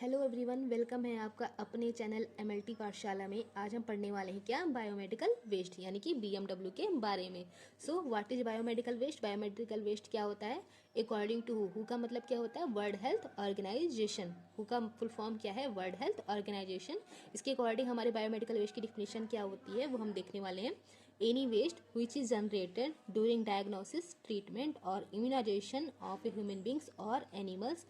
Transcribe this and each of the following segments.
Hello everyone, welcome है आपका अपने चैनल एमएलटी पाठशाला में। आज हम पढ़ने वाले हैं क्या, बायोमेडिकल वेस्ट यानी कि बीएमडब्ल्यू के बारे में। So what is biomedical waste? Biomedical waste क्या होता है? अकॉर्डिंग टू हु का मतलब क्या होता है? World Health Organization. हु का फुल फॉर्म क्या है? World Health Organization. इसके अकॉर्डिंग हमारे बायोमेडिकल वेस्ट की डिफिनेशन क्या होती है वो हम देखने वाले हैं। Any waste which is generated during diagnosis, treatment और इम्यूनाइजेशन ऑफ ह्यूमन बींग्स और एनिमल्स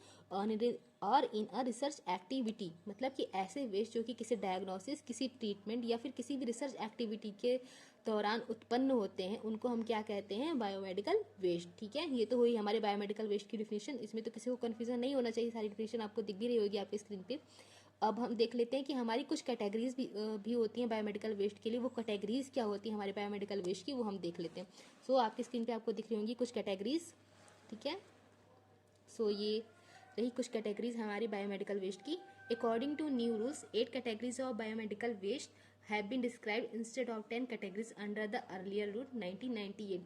और इन अ रिसर्च एक्टिविटी। मतलब कि ऐसे वेस्ट जो कि किसी डायग्नोसिस, किसी ट्रीटमेंट या फिर किसी भी रिसर्च एक्टिविटी के दौरान उत्पन्न होते हैं, उनको हम क्या कहते हैं? Biomedical waste. ठीक है, ये तो हुई हमारे बायोमेडिकल वेस्ट की डिफिनेशन। इसमें तो किसी को कन्फ्यूजन नहीं होना चाहिए, सारी डिफिनेशन आपको दिख भी रही होगी आपकी स्क्रीन पे। अब हम देख लेते हैं कि हमारी कुछ कैटेगरीज भी होती हैं बायोमेडिकल वेस्ट के लिए। वो कैटेगरीज क्या होती हैं हमारे बायोमेडिकल वेस्ट की, वो हम देख लेते हैं। सो आपकी स्क्रीन पे आपको दिख रही होंगी कुछ कैटेगरीज। ठीक है, सो ये रही कुछ कैटेगरीज हमारी बायोमेडिकल वेस्ट की। According to new rules 8 categories of biomedical waste have been described instead of 10 categories under the earlier rule 1998।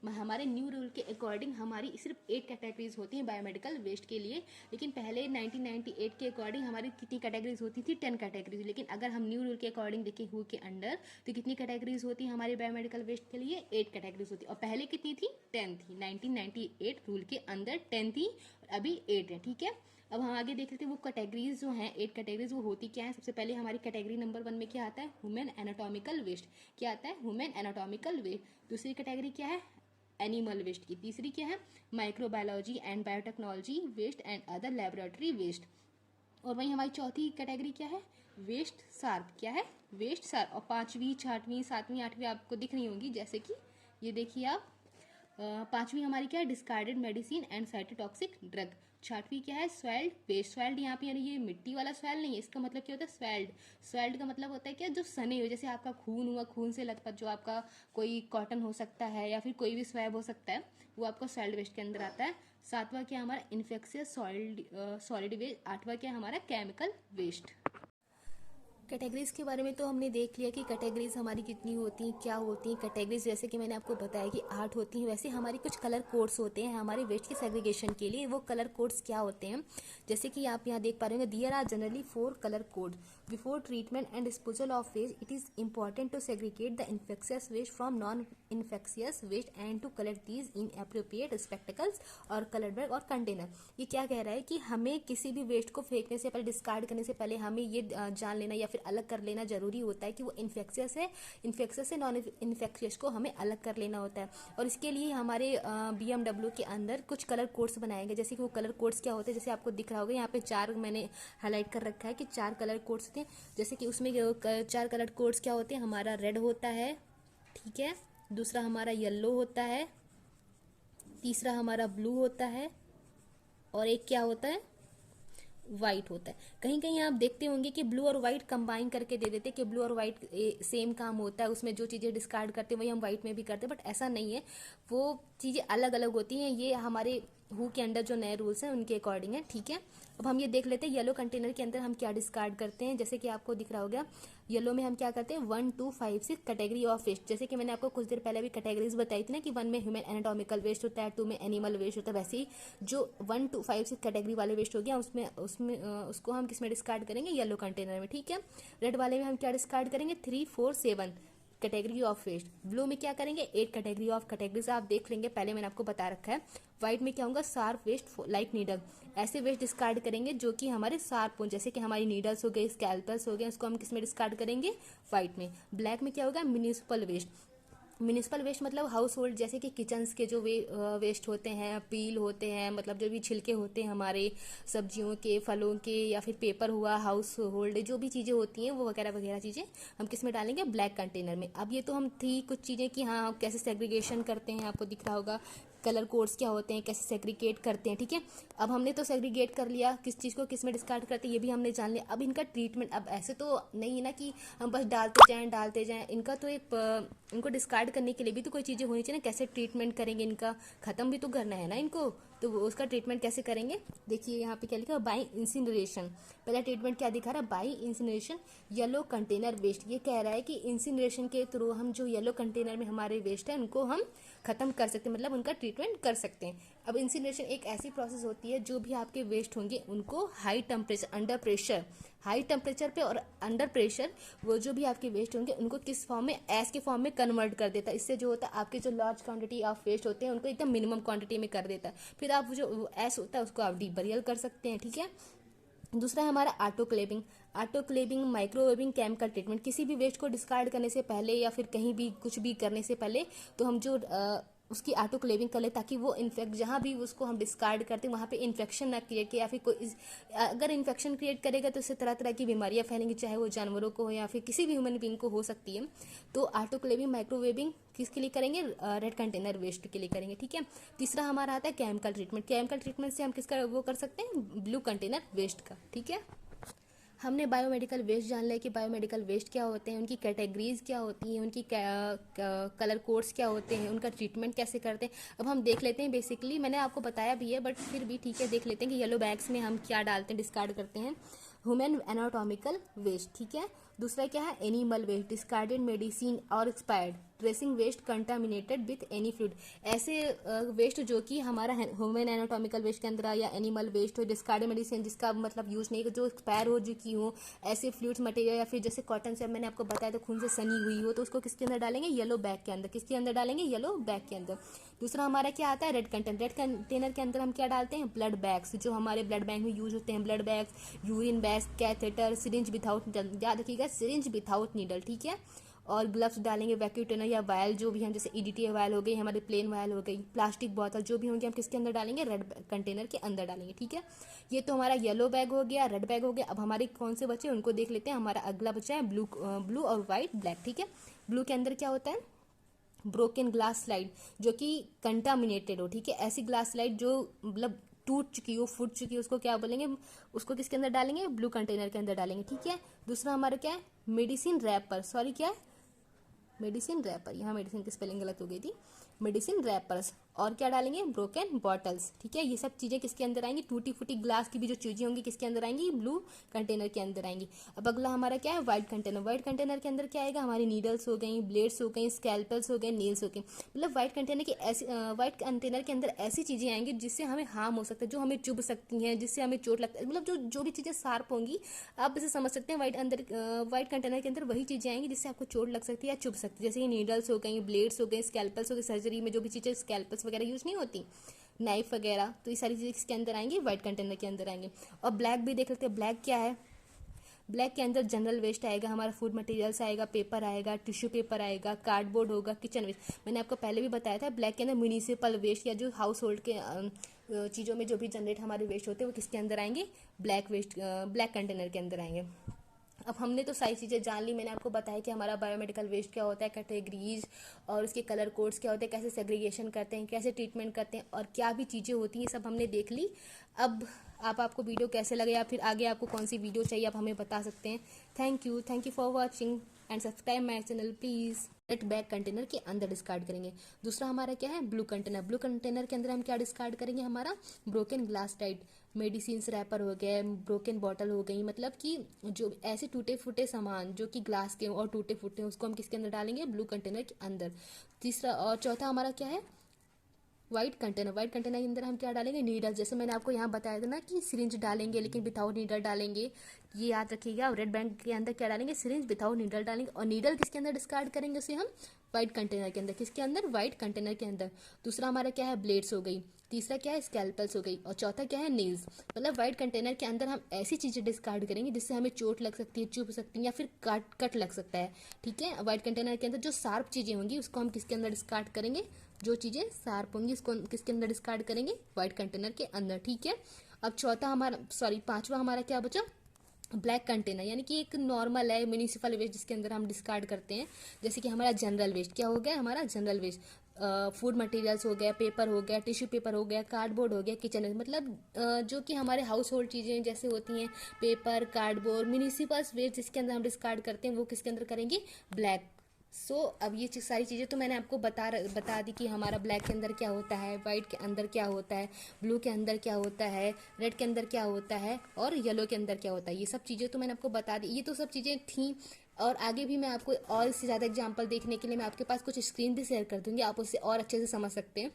हमारे न्यू रूल के अकॉर्डिंग हमारी सिर्फ 8 कैटेगरीज होती हैं बायोमेडिकल वेस्ट के लिए। लेकिन पहले 1998 के अकॉर्डिंग हमारी कितनी कैटेगरीज होती थी? 10 कैटेगरीज। लेकिन अगर हम न्यू रूल के अकॉर्डिंग देखें हु के अंडर, तो कितनी कैटेगरीज होती हैं हमारे बायोमेडिकल वेस्ट के लिए? 8 कैटेगरीज होती है। और पहले कितनी थी? 10 थी। 1998 रूल के अंदर 10 थी, अभी 8 है। ठीक है, अब हम आगे देख लेते हैं वो कैटेगरीज जो हैं, 8 कैटेगरीज, वो होती क्या है। सबसे पहले हमारी कैटेगरी नंबर 1 में क्या आता है? Human anatomical waste. क्या आता है? Human anatomical waste. दूसरी कैटेगरी क्या है? एनिमल वेस्ट की। तीसरी क्या है? Microbiology and biotechnology waste and other laboratory waste. और वहीं हमारी चौथी कैटेगरी क्या है? Waste sharp. क्या है? Waste sharp. और पांचवी, छठवीं, सातवीं, आठवीं आपको दिख रही होंगी, जैसे कि ये देखिए आप। पांचवी हमारी क्या है? Discarded medicine and cytotoxic drug. छठवीं क्या है? Swelled waste. स्वेल्ड यहाँ पे यानी ये मिट्टी वाला स्वेल्ड नहीं है, इसका मतलब क्या होता है? स्वेल्ड। स्वेल्ड का मतलब होता है क्या? जो सने हुए, जैसे आपका खून हुआ, खून से लथपथ जो आपका कोई कॉटन हो सकता है या फिर कोई भी स्वैब हो सकता है, वो आपका स्वेल्ड वेस्ट के अंदर आता है। सातवां क्या हमारा? Infectious solid waste. आठवां क्या हमारा? Chemical waste. कैटेगरीज के बारे में तो हमने देख लिया कि कैटेगरीज हमारी कितनी होती हैं, क्या होती हैं कैटेगरीज। जैसे कि मैंने आपको बताया कि 8 होती हैं। वैसे हमारी कुछ कलर कोड्स होते हैं हमारे वेस्ट के सेग्रीगेशन के लिए। वो कलर कोड्स क्या होते हैं, जैसे कि आप यहाँ देख पा रहे होंगे, there are generally 4 colour code before treatment and disposal of waste. It is important to segregate the infectious waste from non infectious waste and to collect these in appropriate receptacles और कलर बैग और container. ये क्या कह रहा है कि हमें किसी भी वेस्ट को फेंकने से पहले, डिस्कार्ड करने से पहले हमें ये जान लेना या फिर अलग कर लेना जरूरी होता है कि वो इन्फेक्शियस से नॉन इन्फेक्शियस को हमें अलग कर लेना होता है। और इसके लिए हमारे बीएमडब्ल्यू के अंदर कुछ कलर कोड्स बनाए गए। जैसे कि वो कलर कोड्स क्या होते हैं, जैसे आपको दिख रहा होगा यहाँ पे 4 मैंने हाईलाइट कर रखा है कि 4 कलर कोड्स थे। जैसे कि उसमें 4 कलर कोड्स क्या होते हैं? हमारा रेड होता है, ठीक है, दूसरा हमारा येलो होता है, तीसरा हमारा ब्लू होता है, और एक क्या होता है? वाइट होता है। कहीं कहीं आप देखते होंगे कि ब्लू और व्हाइट कंबाइन करके दे देते कि ब्लू और व्हाइट सेम काम होता है, उसमें जो चीज़ें डिस्कार्ड करते हैं वही हम व्हाइट में भी करते हैं, बट ऐसा नहीं है। वो चीज़ें अलग अलग होती हैं। ये हमारे हु के अंडर जो नए रूल्स हैं उनके अकॉर्डिंग है। ठीक है, अब हम ये देख लेते हैं येलो कंटेनर के अंदर हम क्या डिस्कार्ड करते हैं। जैसे कि आपको दिख रहा होगा, येलो में हम क्या करते हैं? 1, 2, 5, 6 कैटेगरी ऑफ वेस्ट। जैसे कि मैंने आपको कुछ देर पहले भी कैटेगरीज बताई थी ना कि 1 में ह्यूमन एनाटॉमिकल वेस्ट होता है, 2 में एनिमल वेस्ट होता है। वैसे ही जो 1, 2, 5, 6 कैटेगरी वाले वेस्ट हो गया, उसमें उसमें उसको हम किस में डिस्कार्ड करेंगे? येलो कंटेनर में। ठीक है, रेड वाले में हम क्या डिस्कार्ड करेंगे? 3, 4, 7 कैटेगरी ऑफ वेस्ट। ब्लू में क्या करेंगे? 8 कैटेगरी ऑफ कैटेगरीज आप देख लेंगे, पहले मैंने आपको बता रखा है। व्हाइट में क्या होगा? Sharp waste like needle. ऐसे वेस्ट डिस्कार्ड करेंगे जो कि हमारे शार्प हो, जैसे कि हमारी नीडल्स हो गए, स्कैल्पल्स हो गए, उसको हम किस में डिस्कार्ड करेंगे? व्हाइट में। ब्लैक में क्या होगा? Municipal waste. म्यूनिसिपल वेस्ट मतलब हाउस होल्ड, जैसे कि किचन्स के जो वेस्ट होते हैं, पील होते हैं, मतलब जो भी छिलके होते हैं हमारे सब्जियों के, फलों के, या फिर पेपर हुआ, हाउस होल्ड जो भी चीज़ें होती हैं वो वगैरह वगैरह चीज़ें हम किस में डालेंगे? ब्लैक कंटेनर में। अब ये तो हम थी कुछ चीज़ें कि हाँ कैसे सेग्रीगेशन करते हैं, आपको दिख रहा होगा कलर कोड्स क्या होते हैं, कैसे सेग्रीगेट करते हैं। ठीक है, अब हमने तो सेग्रीगेट कर लिया, किस चीज़ को किस में डिस्कार्ड करते हैं ये भी हमने जान लिया। अब इनका ट्रीटमेंट, अब ऐसे तो नहीं है ना कि हम बस डालते जाएं। इनका तो एक इनको डिस्कार्ड करने के लिए भी तो कोई चीज़ें होनी चाहिए ना। कैसे ट्रीटमेंट करेंगे, इनका ख़त्म भी तो करना है ना इनको, तो वो उसका ट्रीटमेंट कैसे करेंगे? देखिए यहाँ पे क्या लिखा है? By incineration. पहला ट्रीटमेंट क्या दिखा रहा है? By incineration yellow container waste. ये कह रहा है कि इंसिनरेशन के थ्रू हम जो येलो कंटेनर में हमारे वेस्ट है उनको हम खत्म कर सकते हैं, मतलब उनका ट्रीटमेंट कर सकते हैं। अब इंसिनरेशन एक ऐसी प्रोसेस होती है जो भी आपके वेस्ट होंगे उनको हाई टेम्परेचर पे और अंडर प्रेशर वो जो भी आपके वेस्ट होंगे उनको किस फॉर्म में, एस के फॉर्म में कन्वर्ट कर देता है। इससे जो होता है आपके जो लार्ज क्वांटिटी ऑफ वेस्ट होते हैं उनको एकदम मिनिमम क्वांटिटी में कर देता है। फिर आप जो एस होता है उसको आप डीबरियल कर सकते हैं, ठीक है। दूसरा है हमारा ऑटोक्लेविंग, माइक्रोवेविंग, केमिकल ट्रीटमेंट। किसी भी वेस्ट को डिस्कार्ड करने से पहले या फिर कहीं भी कुछ भी करने से पहले तो हम जो उसकी ऑटोक्लेविंग कर ले ताकि वो इन्फेक्ट जहाँ भी उसको हम डिस्कार्ड करते हैं वहाँ पे इन्फेक्शन ना क्रिएट करे, या फिर कोई अगर इन्फेक्शन क्रिएट करेगा तो इससे तरह तरह की बीमारियाँ फैलेंगी, चाहे वो जानवरों को हो या फिर किसी भी ह्यूमन बीइंग को हो सकती है। तो ऑटोक्लेविंग, माइक्रोवेविंग किसके लिए करेंगे? रेड कंटेनर वेस्ट के लिए करेंगे, ठीक है। तीसरा हमारा आता है केमिकल ट्रीटमेंट से हम किसका वो कर सकते हैं? ब्लू कंटेनर वेस्ट का, ठीक है। हमने बायोमेडिकल वेस्ट जान लिया कि बायोमेडिकल वेस्ट क्या होते हैं, उनकी कैटेगरीज क्या होती हैं, उनकी कलर कोड्स क्या होते हैं, उनका ट्रीटमेंट कैसे करते हैं। अब हम देख लेते हैं, बेसिकली मैंने आपको बताया भी है बट फिर भी ठीक है, देख लेते हैं कि येलो बैग्स में हम क्या डालते हैं, डिस्कार्ड करते हैं। ह्यूमन एनाटॉमिकल वेस्ट, ठीक है। दूसरा क्या है? एनिमल वेस्ट, डिस्कार्डेड मेडिसिन और expired, tracing waste contaminated with any fluid. ऐसे वेस्ट जो कि हमारा ह्यूमन एनाटॉमिकल वेस्ट के अंदर या एनिमल वेस्ट हो, डिस्कार्डेड मेडिसिन जिसका मतलब यूज नहीं, जो एक्सपायर हो चुकी हो, ऐसे फ्लूइड्स मटेरियल या फिर जैसे कॉटन से मैंने आपको बताया तो खून से सनी हुई हो, तो उसको किसके अंदर डालेंगे? येलो बैग के अंदर। किसके अंदर डालेंगे? येलो बैग के अंदर। दूसरा हमारा क्या आता है? रेड कंटेनर के अंदर हम क्या डालते हैं? ब्लड बैग्स, जो हमारे ब्लड बैंक में यूज होते हैं, blood bags, urine bags, catheter, syringe without, याद रखिएगा सिरिंज विदाउट नीडल, ठीक है। और ग्लव्स डालेंगे, वैक्यूम ट्यूनर या वायल जो भी हम, जैसे ईडीटी वायल हो गई, हमारी प्लेन वायल हो गई, प्लास्टिक बोतल जो भी होंगे हम किसके अंदर डालेंगे? रेड कंटेनर के अंदर डालेंगे, ठीक है। ये तो हमारा येलो बैग हो गया, रेड बैग हो गया। अब हमारे कौन से बचे उनको देख लेते हैं। हमारा अगला बचा है ब्लू और व्हाइट ब्लैक, ठीक है। ब्लू के अंदर क्या होता है? ब्रोकन ग्लास स्लाइड, जो कि कंटामिनेटेड हो, ठीक है। ऐसी ग्लास स्लाइड जो मतलब टूट चुकी हो, फूट चुकी हो, उसको क्या बोलेंगे? उसको किसके अंदर डालेंगे? ब्लू कंटेनर के अंदर डालेंगे, ठीक है। दूसरा हमारा क्या है? मेडिसिन रैपर, सॉरी क्या है? मेडिसिन रैपर, यहाँ मेडिसिन की स्पेलिंग गलत हो गई थी, मेडिसिन रैपर्स। और क्या डालेंगे? ब्रोकन बॉटल्स, ठीक है। ये सब चीज़ें किसके अंदर आएंगी? टूटी फूटी ग्लास की भी जो चीज़ें होंगी किसके अंदर आएंगी? ब्लू कंटेनर के अंदर आएंगी। अब अगला हमारा क्या है? व्हाइट कंटेनर के अंदर क्या आएगा? हमारी नीडल्स हो गई, ब्लेड्स हो गई, स्कैल्पल्स हो गए, नेल्स हो गए। मतलब व्हाइट कंटेनर के अंदर ऐसी चीज़ें आएंगी जिससे हमें हार्म हो सकता है, जो हमें चुभ सकती हैं, जिससे हमें चोट लगता है, मतलब जो भी चीज़ें शार्प होंगी आप इसे समझ सकते हैं। व्हाइट कंटेनर के अंदर वही चीज़ें आएंगी जिससे आपको चोट लग सकती है या चुभ सकती है, जैसे कि नीडल्स हो गई, ब्लेड्स हो गए, स्कैल्पल्स हो गए, सर्जरी में जो भी चीज़ें स्कैल्पल्स वगैरह यूज नहीं होती, नाइफ वगैरह, तो ये सारी चीज़ें किसके अंदर आएंगी? व्हाइट कंटेनर के अंदर आएंगे। और ब्लैक भी देख लेते हैं, ब्लैक क्या है? ब्लैक के अंदर जनरल वेस्ट आएगा, हमारा फूड मटेरियल्स आएगा, पेपर आएगा, टिश्यू पेपर आएगा, कार्डबोर्ड होगा, किचन वेस्ट। मैंने आपको पहले भी बताया था, ब्लैक के अंदर म्यूनिसिपल वेस्ट या जो हाउस होल्ड के चीज़ों में जो भी जनरेट हमारे वेस्ट होते हैं वो किसके अंदर आएंगे? ब्लैक कंटेनर के अंदर आएंगे। अब हमने तो सारी चीज़ें जान ली। मैंने आपको बताया कि हमारा बायोमेडिकल वेस्ट क्या होता है, कैटेगरीज और उसके कलर कोड्स क्या होते हैं, कैसे सेग्रीगेशन करते हैं, कैसे ट्रीटमेंट करते हैं और क्या भी चीज़ें होती हैं, सब हमने देख ली। अब आपको वीडियो कैसे लगे या फिर आगे आपको कौन सी वीडियो चाहिए आप हमें बता सकते हैं। Thank you for watching and subscribe my channel please. Red bag container के अंदर डिस्कार्ड करेंगे। दूसरा हमारा क्या है? ब्लू कंटेनर के अंदर हम क्या डिस्कार्ड करेंगे? हमारा broken glass tight, medicine wrapper हो गए, ब्रोकन बॉटल हो गई, मतलब कि जो ऐसे टूटे फूटे सामान जो कि ग्लास के और टूटे फूटे उसको हम किसके अंदर डालेंगे? ब्लू कंटेनर के अंदर। तीसरा और चौथा हमारा क्या है? व्हाइट कंटेनर के अंदर हम क्या डालेंगे? नीडल। जैसे मैंने आपको यहाँ बताया था ना कि सिरिंज डालेंगे लेकिन विदाउट नीडल डालेंगे, ये याद रखिएगा। रेड बैंक के अंदर क्या डालेंगे? सिरिंज विदाउट नीडल डालेंगे। और नीडल किसके अंदर डिस्कार्ड करेंगे? उसे हम व्हाइट कंटेनर के अंदर। किसके अंदर? व्हाइट कंटेनर के अंदर। दूसरा हमारा क्या है? ब्लेड्स हो गई। तीसरा क्या है? स्कैल्पल्स हो गई। और चौथा क्या है? नेल्स। मतलब व्हाइट कंटेनर के अंदर हम ऐसी चीज़ें डिस्कार्ड करेंगे जिससे हमें चोट लग सकती है, चुभ सकती है या फिर कट लग सकता है, ठीक है। व्हाइट कंटेनर के अंदर जो शार्प चीज़ें होंगी उसको हम किसके अंदर डिस्कार्ड करेंगे? जो चीज़ें शार्प होंगी उसको किसके अंदर डिस्कार्ड करेंगे? व्हाइट कंटेनर के अंदर, ठीक है। अब पांचवा हमारा क्या बचा? ब्लैक कंटेनर, यानी कि एक नॉर्मल है म्यूनिसिपल वेस्ट जिसके अंदर हम डिस्कार्ड करते हैं। जैसे कि हमारा जनरल वेस्ट क्या हो गया? हमारा जनरल वेस्ट फूड मटेरियल्स हो गया, पेपर हो गया, टिश्यू पेपर हो गया, कार्डबोर्ड हो गया, किचन वेस्ट, मतलब जो कि हमारे हाउस होल्ड चीज़ें जैसे होती हैं, पेपर, कार्डबोर्ड, म्यूनिसिपल वेस्ट जिसके अंदर हम डिस्कार्ड करते हैं वो किसके अंदर करेंगे? ब्लैक अब ये सारी चीज़ें तो मैंने आपको बता दी कि हमारा ब्लैक के अंदर क्या होता है, वाइट के अंदर क्या होता है, ब्लू के अंदर क्या होता है, रेड के अंदर क्या होता है और येलो के अंदर क्या होता है। ये सब चीज़ें तो मैंने आपको बता दी। ये तो सब चीज़ें थी, और आगे भी मैं आपको और इससे ज़्यादा एग्जांपल देखने के लिए मैं आपके पास कुछ स्क्रीन भी शेयर कर दूंगी, आप उससे और अच्छे से समझ सकते हैं।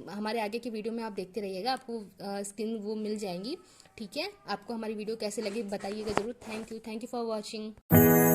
हमारे आगे की वीडियो में आप देखते रहिएगा, आपको स्क्रीन वो मिल जाएंगी। ठीक है, आपको हमारी वीडियो कैसे लगी बताइएगा ज़रूर। Thank you for watching.